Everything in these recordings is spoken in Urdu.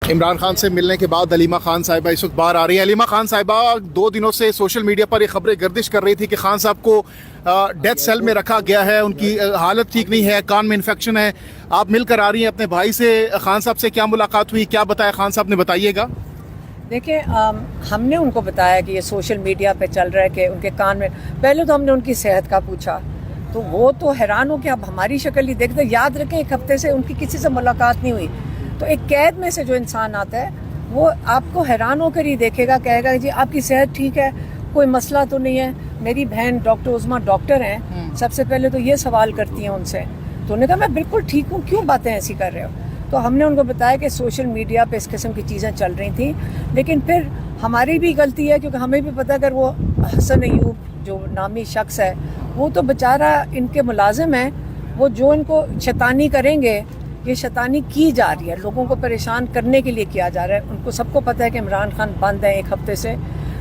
عمران خان سے ملنے کے بعد علیمہ خان صاحبہ اس وقت باہر آ رہی ہیں. علیمہ خان صاحبہ 2 دنوں سے سوشل میڈیا پر یہ خبریں گردش کر رہی تھی کہ خان صاحب کو ڈیتھ سیل میں رکھا گیا ہے, ان کی حالت ٹھیک نہیں ہے, کان میں انفیکشن ہے. آپ مل کر آ رہی ہیں اپنے بھائی سے, خان صاحب سے کیا ملاقات ہوئی, کیا بتایا خان صاحب نے, بتائیے گا. دیکھیں ہم نے ان کو بتایا کہ یہ سوشل میڈیا پہ چل رہا ہے کہ ان کے کان میں, پہلے تو ہم نے ان کی صحت کا پوچھا تو وہ تو حیران ہو کہ اب ہماری شکل ہی دیکھتے. یاد رکھیں 1 ہفتے سے ان کی کسی سے ملاقات نہیں ہوئی, تو ایک قید میں سے جو انسان آتا ہے وہ آپ کو حیران ہو کر ہی دیکھے گا, کہے گا جی آپ کی صحت ٹھیک ہے, کوئی مسئلہ تو نہیں ہے. میری بہن ڈاکٹر عظمیٰ ڈاکٹر ہیں, سب سے پہلے تو یہ سوال کرتی ہیں ان سے, تو انہوں نے کہا میں بالکل ٹھیک ہوں, کیوں باتیں ایسی کر رہے ہو. تو ہم نے ان کو بتایا کہ سوشل میڈیا پہ اس قسم کی چیزیں چل رہی تھیں, لیکن پھر ہماری بھی غلطی ہے کیونکہ ہمیں بھی پتہ اگر وہ حسن ایوب جو نامی شخص ہے وہ تو بیچارہ ان کے ملازم ہیں, وہ جو ان کو شیطانی کریں گے, یہ شیطانی کی جا رہی ہے, لوگوں کو پریشان کرنے کے لیے کیا جا رہا ہے. ان کو سب کو پتہ ہے کہ عمران خان بند ہیں 1 ہفتے سے,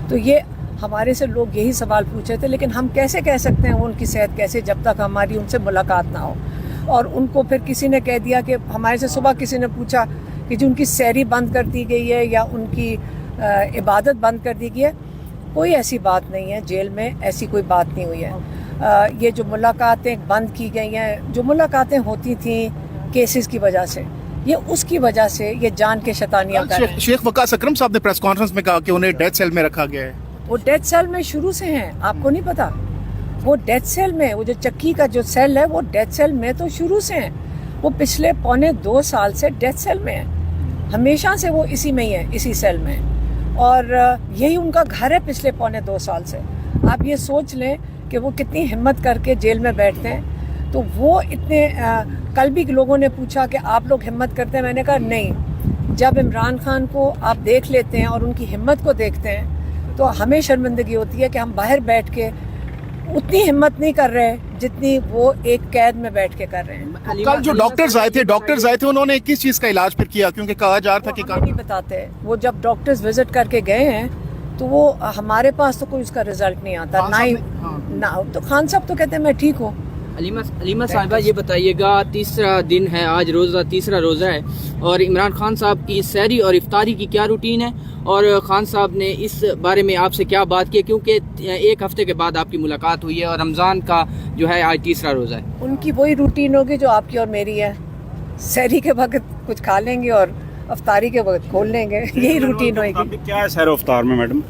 تو یہ ہمارے سے لوگ یہی سوال پوچھے تھے, لیکن ہم کیسے کہہ سکتے ہیں وہ ان کی صحت کیسے جب تک ہماری ان سے ملاقات نہ ہو. اور ان کو پھر کسی نے کہہ دیا کہ ہمارے سے صبح کسی نے پوچھا کہ جو ان کی سحری بند کر دی گئی ہے یا ان کی عبادت بند کر دی گئی ہے. کوئی ایسی بات نہیں ہے, جیل میں ایسی کوئی بات نہیں ہوئی ہے. یہ جو ملاقاتیں بند کی گئی ہیں, جو ملاقاتیں ہوتی تھیں کیسز کی وجہ سے, یہ اس کی وجہ سے یہ جان کے شیطانیاں کر رہے ہیں. شیخ وقاص اکرم صاحب نے پریس کانفرنس میں کہا کہ انہیں ڈیتھ سیل میں رکھا گیا ہے. وہ ڈیتھ سیل میں شروع سے ہیں, آپ کو نہیں پتا, وہ ڈیتھ سیل میں, وہ جو چکی کا جو سیل ہے وہ ڈیتھ سیل میں تو شروع سے ہیں. وہ پچھلے 2.25 سال سے ڈیتھ سیل میں ہیں, ہمیشہ سے وہ اسی میں ہی ہیں, اسی سیل میں, اور یہی ان کا گھر ہے پچھلے 2.25 سال سے. آپ یہ سوچ لیں کہ وہ کتنی ہمت کر کے جیل میں بیٹھتے ہیں. تو وہ اتنے کل بھی لوگوں نے پوچھا کہ آپ لوگ ہمت کرتے ہیں, میں نے کہا نہیں, جب عمران خان کو آپ دیکھ لیتے ہیں اور ان کی ہمت کو دیکھتے ہیں تو ہمیں شرمندگی ہوتی ہے کہ ہم باہر بیٹھ کے اتنی ہمت نہیں کر رہے جتنی وہ ایک قید میں بیٹھ کے کر رہے ہیں. کل جو ڈاکٹرز آئے تھے انہوں نے کس چیز کا علاج پھر کیا, کیونکہ کہا جا رہا تھا کہ نہیں بتاتے. وہ جب ڈاکٹرز وزٹ کر کے گئے ہیں تو وہ ہمارے پاس تو کوئی اس کا رزلٹ نہیں آتا, نہ تو خان صاحب تو کہتے ہیں میں ٹھیک ہوں. علیمہ صاحبہ یہ بتائیے گا, 3را دن ہے آج, روزہ 3را روزہ ہے, اور عمران خان صاحب کی سحری اور افطاری کی کیا روٹین ہے, اور خان صاحب نے اس بارے میں آپ سے کیا بات کی, کیونکہ 1 ہفتے کے بعد آپ کی ملاقات ہوئی ہے اور رمضان کا جو ہے آج 3را روزہ ہے. ان کی وہی روٹین ہوگی جو آپ کی اور میری ہے, سحری کے وقت کچھ کھا لیں گے اور افطاری کے وقت کھول لیں گے, یہی روٹین ہوئے گی. کیا ہے سحر و افطار میں میڈم؟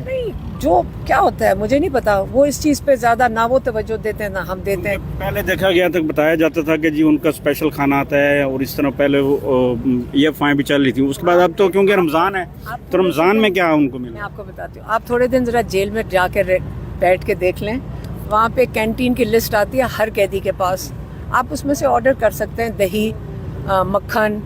نہیں, جو کیا ہوتا ہے مجھے نہیں پتا, وہ اس چیز پہ زیادہ نہ وہ توجہ دیتے ہیں نہ ہم دیتے ہیں. پہلے دیکھا گیا تک بتایا جاتا تھا کہ جی ان کا اسپیشل کھانا آتا ہے, اور اس طرح پہلے یہ افواہیں بھی چل رہی تھیں. اس کے بعد اب تو کیونکہ رمضان ہے تو رمضان میں کیا ان کو ملا؟ میں آپ کو بتاتی ہوں, آپ تھوڑے دن ذرا جیل میں جا کے بیٹھ کے دیکھ لیں, وہاں پہ کینٹین کی لسٹ آتی ہے ہر قیدی کے پاس, آپ اس میں سے آرڈر کر سکتے ہیں, دہی, مکھن,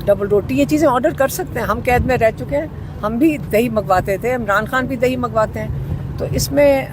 ڈبل روٹی, یہ چیزیں آرڈر کر سکتے ہیں. ہم قید میں رہ چکے ہیں, ہم بھی دہی منگواتے تھے, عمران خان بھی دہی منگواتے ہیں. تو اس میں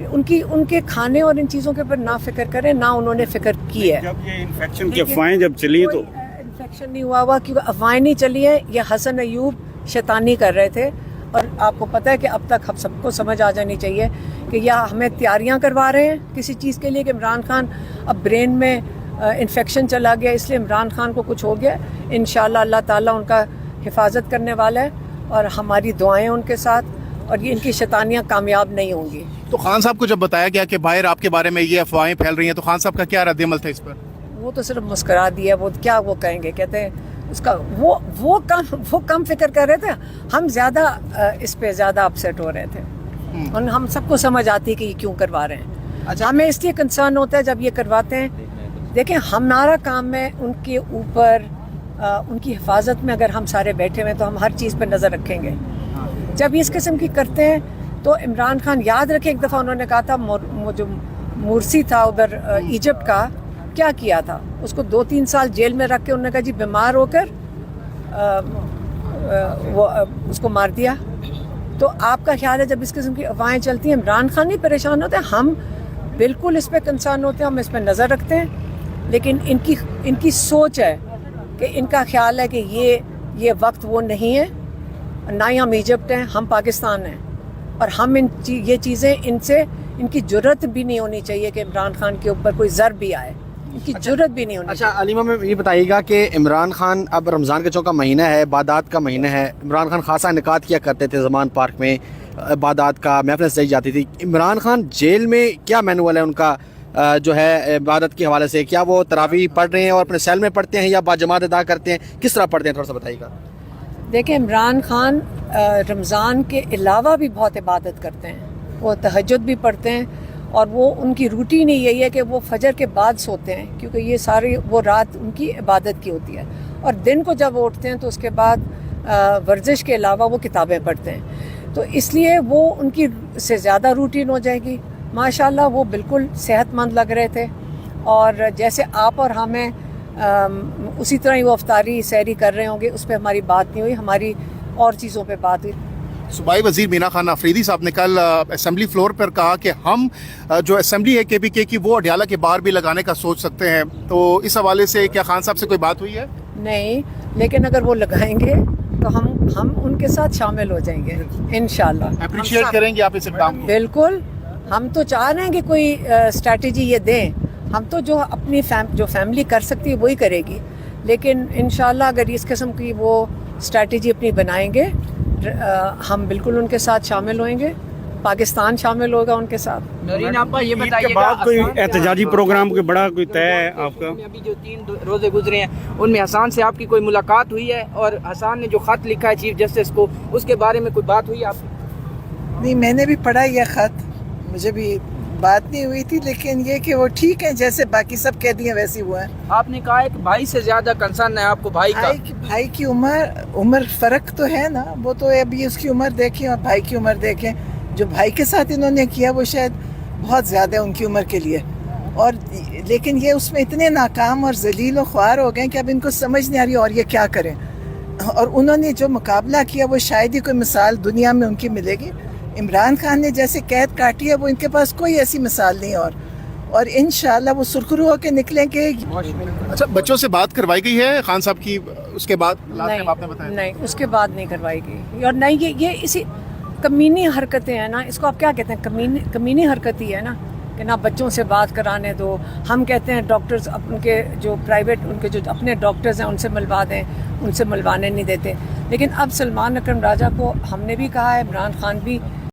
ان کے کھانے اور ان چیزوں کے اوپر نہ فکر کریں, نہ انہوں نے فکر کی ہے. جب یہ انفیکشن کی افواہیں جب چلی تو انفیکشن نہیں ہوا کیونکہ افواہیں نہیں چلی ہیں, یہ حسن ایوب شیطانی کر رہے تھے. اور آپ کو پتہ ہے کہ اب تک ہم سب کو سمجھ آ جانی چاہیے کہ یا ہمیں تیاریاں کروا رہے ہیں کسی چیز کے لیے کہ عمران خان اب برین میں انفیکشن چلا گیا, اس لیے عمران خان کو کچھ ہو گیا. انشاءاللہ اللہ تعالیٰ ان کا حفاظت کرنے والا ہے, اور ہماری دعائیں ان کے ساتھ, اور یہ ان کی شیطانیاں کامیاب نہیں ہوں گی. تو خان صاحب کو جب بتایا گیا کہ باہر آپ کے بارے میں یہ افواہیں پھیل رہی ہیں تو خان صاحب کا کیا رد عمل تھا اس پر؟ وہ تو صرف مسکرا دیا. وہ کیا وہ کہیں گے, کہتے ہیں اس کا وہ کم فکر کر رہے تھے, ہم زیادہ اس پہ زیادہ اپسیٹ ہو رہے تھے. اور ہم سب کو سمجھ آتی ہے کہ یہ کیوں کروا رہے ہیں. ہمیں اس لیے کنسرن ہوتا ہے جب یہ کرواتے ہیں. دیکھیں ہمارا کام ہے ان کے اوپر, ان کی حفاظت میں اگر ہم سارے بیٹھے ہوئے تو ہم ہر چیز پہ نظر رکھیں گے. جب اس قسم کی کرتے ہیں تو عمران خان, یاد رکھیں ایک دفعہ انہوں نے کہا تھا جو مرسی تھا ادھر ایجپٹ کا, کیا کیا تھا, اس کو 2-3 سال جیل میں رکھ کے انہوں نے کہا جی بیمار ہو کر وہ اس کو مار دیا. تو آپ کا خیال ہے جب اس قسم کی افواہیں چلتی ہیں عمران خان نہیں پریشان ہوتے, ہم بالکل اس پہ کنسرن ہوتے ہیں, ہم اس پہ نظر رکھتے ہیں. لیکن ان کی سوچ ہے کہ ان کا خیال ہے کہ یہ وقت وہ نہیں ہے, نہ ہی ہم ایجپٹ ہیں, ہم پاکستان ہیں, اور ہم یہ چیزیں ان کی جرت بھی نہیں ہونی چاہیے کہ عمران خان کے اوپر کوئی ضرب بھی آئے. ان کی جرت بھی نہیں ہونی اچھا علیمہ میں یہ بتائیے گا کہ عمران خان اب رمضان کے چونکہ مہینہ ہے، عبادات کا مہینہ ہے، عمران خان خاصا انعقاد کیا کرتے تھے زمان پارک میں، عبادات کا محفل سجائی جاتی تھی. عمران خان جیل میں کیا مینول ہے ان کا جو ہے عبادت کے حوالے سے؟ کیا وہ تراویح پڑھ رہے ہیں اور اپنے سیل میں پڑھتے ہیں یا باجماعت ادا کرتے ہیں؟ کس طرح پڑھتے ہیں تھوڑا سا بتائیے گا. دیکھیں عمران خان رمضان کے علاوہ بھی بہت عبادت کرتے ہیں، وہ تہجد بھی پڑھتے ہیں، اور وہ ان کی روٹین ہی یہی ہے کہ وہ فجر کے بعد سوتے ہیں، کیونکہ یہ ساری وہ رات ان کی عبادت کی ہوتی ہے، اور دن کو جب اٹھتے ہیں تو اس کے بعد ورزش کے علاوہ وہ کتابیں پڑھتے ہیں. تو اس لیے وہ ان کی سے زیادہ روٹین ہو جائے گی. ماشاءاللہ وہ بالکل صحت مند لگ رہے تھے، اور جیسے آپ اور ہمیں اسی طرح ہی وہ افطاری سحری کر رہے ہوں گے، اس پہ ہماری بات نہیں ہوئی، ہماری اور چیزوں پہ بات ہوئی. صوبائی وزیر مینا خان آفریدی صاحب نے کل اسمبلی فلور پر کہا کہ ہم جو اسمبلی ہے کے پی کے کی وہ اڈیالہ کے باہر بھی لگانے کا سوچ سکتے ہیں. تو اس حوالے سے کیا خان صاحب سے کوئی بات ہوئی ہے؟ نہیں، لیکن اگر وہ لگائیں گے تو ہم ان کے ساتھ شامل ہو جائیں گے انشاءاللہ. اپریشیٹ کریں گے آپ اس اقدام کو؟ بالکل، ہم تو چاہ رہے ہیں کہ کوئی اسٹریٹجی یہ دیں. ہم تو جو اپنی جو فیملی کر سکتی ہے وہی کرے گی، لیکن انشاءاللہ اگر اس قسم کی وہ اسٹریٹجی اپنی بنائیں گے ہم بالکل ان کے ساتھ شامل ہوئیں گے، پاکستان شامل ہوگا ان کے ساتھ. نورین آپا یہ عید بتائیے کے گا بعد کوئی احتجاجی پروگرام کوئی بڑا کوئی طے ہے آپ کا؟ ابھی جو 3 روزے گزرے ہیں ان میں حسان سے آپ کی کوئی ملاقات ہوئی ہے، اور حسان نے جو خط لکھا ہے چیف جسٹس کو اس کے بارے میں کوئی بات ہوئی آپ کی؟ نہیں، میں نے بھی پڑھا یہ خط، مجھے بھی بات نہیں ہوئی تھی، لیکن یہ کہ وہ ٹھیک ہیں جیسے باقی سب کہہ دیے ویسے ہوا ہے. آپ نے کہا ہے کہ بھائی سے زیادہ کنسرن ہے آپ کو بھائی کا. بھائی کی عمر فرق تو ہے نا، وہ تو ابھی اس کی عمر دیکھیں اور بھائی کی عمر دیکھیں. جو بھائی کے ساتھ انہوں نے کیا وہ شاید بہت زیادہ ہے ان کی عمر کے لیے، اور لیکن یہ اس میں اتنے ناکام اور ذلیل و خوار ہو گئے کہ اب ان کو سمجھ نہیں آ رہی اور یہ کیا کریں. اور انہوں نے جو مقابلہ کیا وہ شاید ہی کوئی مثال دنیا میں ان کی ملے گی. عمران خان نے جیسے قید کاٹی ہے وہ ان کے پاس کوئی ایسی مثال نہیں، اور انشاءاللہ وہ سرخرو ہو کے نکلیں گے. اچھا، بچوں سے بات کروائی گئی ہے خان صاحب کی اس کے بعد؟ آپ نے بتایا نہیں، اس کے بعد نہیں کروائی گئی. اور نہیں، یہ اسی کمینی حرکتیں ہیں نا، اس کو آپ کیا کہتے ہیں؟ کمینی حرکت ہی ہے نا کہ نہ بچوں سے بات کرانے دو. ہم کہتے ہیں ڈاکٹرز ان کے جو پرائیویٹ ان کے جو اپنے ڈاکٹرز ہیں ان سے ملوا دیں، ان سے ملوانے نہیں دیتے. لیکن اب سلمان اکرم راجہ کو ہم نے بھی کہا ہے، عمران خان بھی